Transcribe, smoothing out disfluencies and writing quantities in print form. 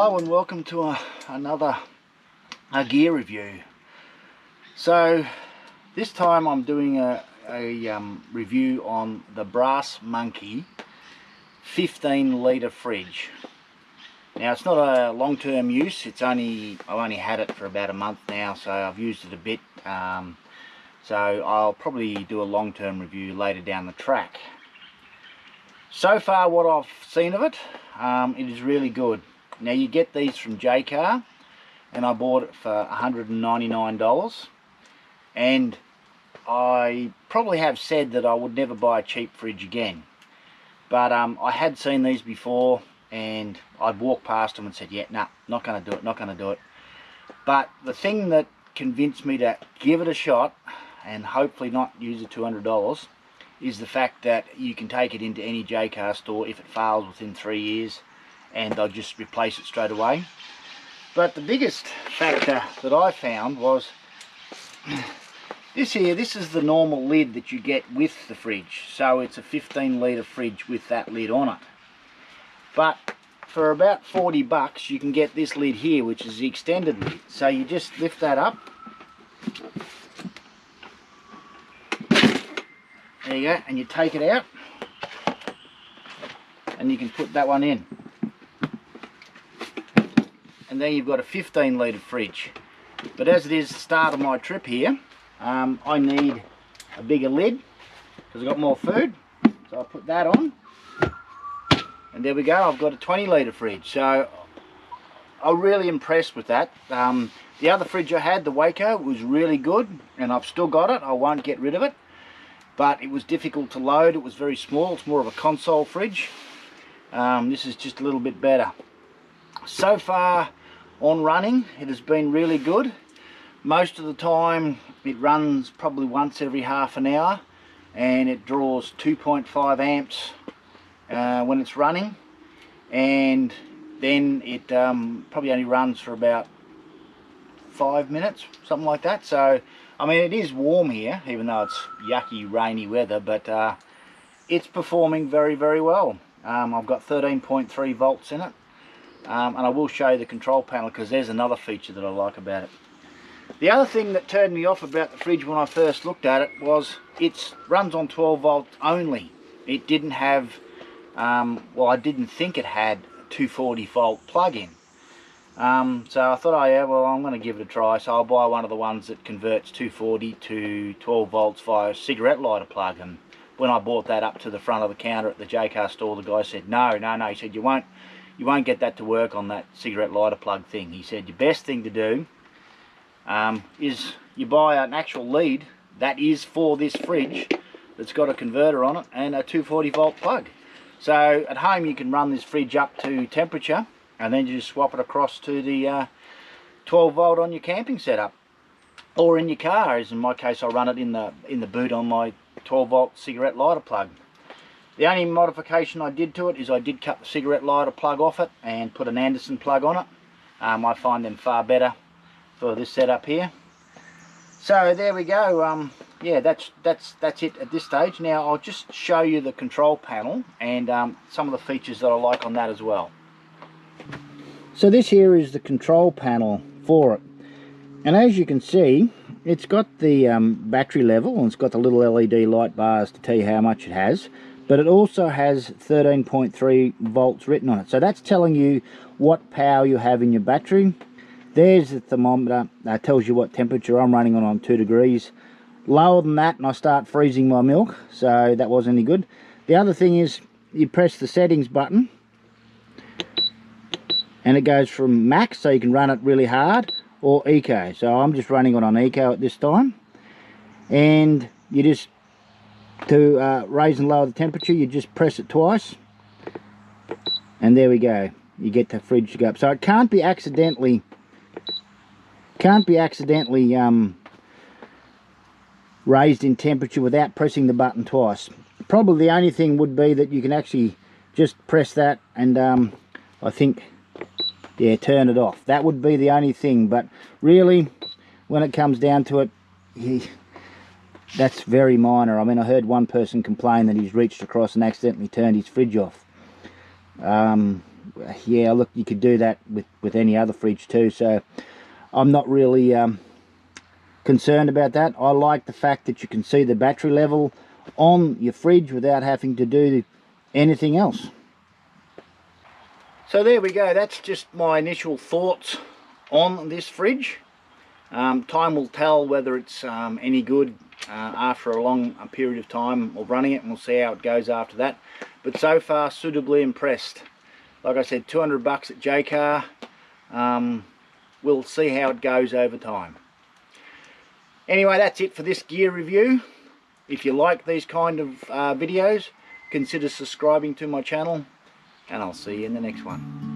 Hello and welcome to another gear review. So this time I'm doing a review on the Brass Monkey 15 litre fridge. Now it's not a long-term use, I've only had it for about a month now, so I've used it a bit, so I'll probably do a long-term review later down the track. So far what I've seen of it, it is really good. Now you get these from Jaycar, and I bought it for $199, and I probably have said that I would never buy a cheap fridge again, but I had seen these before and I'd walked past them and said, yeah, nah, not going to do it, not going to do it. But the thing that convinced me to give it a shot and hopefully not use the $200 is the fact that you can take it into any Jaycar store if it fails within 3 years, and they'll just replace it straight away. But the biggest factor that I found was this here. This is the normal lid that you get with the fridge, so it's a 15 litre fridge with that lid on it. But for about 40 bucks you can get this lid here, which is the extended lid. So you just lift that up, there you go, and you take it out and you can put that one in, and then you've got a 15 litre fridge. But as it is the start of my trip here, I need a bigger lid because I've got more food, so I'll put that on, and there we go, I've got a 20 litre fridge. So I'm really impressed with that. The other fridge I had, the Waco, was really good, and I've still got it. I won't get rid of it, but it was difficult to load. It was very small. It's more of a console fridge. This is just a little bit better. So far on running, it has been really good. Most of the time it runs probably once every half an hour, and it draws 2.5 amps when it's running, and then it probably only runs for about 5 minutes, something like that. So I mean, it is warm here, even though it's yucky rainy weather, but it's performing very, very well. I've got 13.3 volts in it, and I will show you the control panel because there's another feature that I like about it. The other thing that turned me off about the fridge when I first looked at it was it runs on 12 volts only. It didn't have, well, I didn't think it had a 240 volt plug-in. So I thought, oh yeah, well, I'm going to give it a try, so I'll buy one of the ones that converts 240 to 12 volts via a cigarette lighter plug. And when I brought that up to the front of the counter at the Jaycar store, the guy said, no, he said, you won't get that to work on that cigarette lighter plug thing. He said, your best thing to do is you buy an actual lead that is for this fridge, that's got a converter on it and a 240 volt plug. So at home you can run this fridge up to temperature, and then you just swap it across to the 12 volt on your camping setup, or in your car, as in my case I run it in the boot on my 12 volt cigarette lighter plug. The only modification I did to it is I did cut the cigarette lighter plug off it and put an Anderson plug on it. I find them far better for this setup here. So there we go. Yeah, that's it at this stage. Now I'll just show you the control panel and some of the features that I like on that as well. So this here is the control panel for it, and as you can see, it's got the battery level, and it's got the little LED light bars to tell you how much it has, but it also has 13.3 volts written on it, so that's telling you what power you have in your battery. There's the thermometer that tells you what temperature I'm running on 2 degrees. Lower than that and I start freezing my milk, so that wasn't any good. The other thing is you press the settings button and it goes from max, so you can run it really hard, or eco. So I'm just running it on eco at this time, and you just, to raise and lower the temperature, you just press it twice, and there we go, you get the fridge to go up. So it can't be accidentally raised in temperature without pressing the button twice. Probably the only thing would be that you can actually just press that and I think, yeah, turn it off. That would be the only thing, but really when it comes down to it, that's very minor. I mean, I heard one person complain that he's reached across and accidentally turned his fridge off. yeah, look, you could do that with any other fridge too, so I'm not really concerned about that. I like the fact that you can see the battery level on your fridge without having to do anything else. So there we go, that's just my initial thoughts on this fridge. Time will tell whether it's any good after a long period of time of running it, and we'll see how it goes after that. But so far, suitably impressed. Like I said, 200 bucks at Jaycar. We'll see how it goes over time. Anyway, that's it for this gear review. If you like these kind of videos, consider subscribing to my channel, and I'll see you in the next one.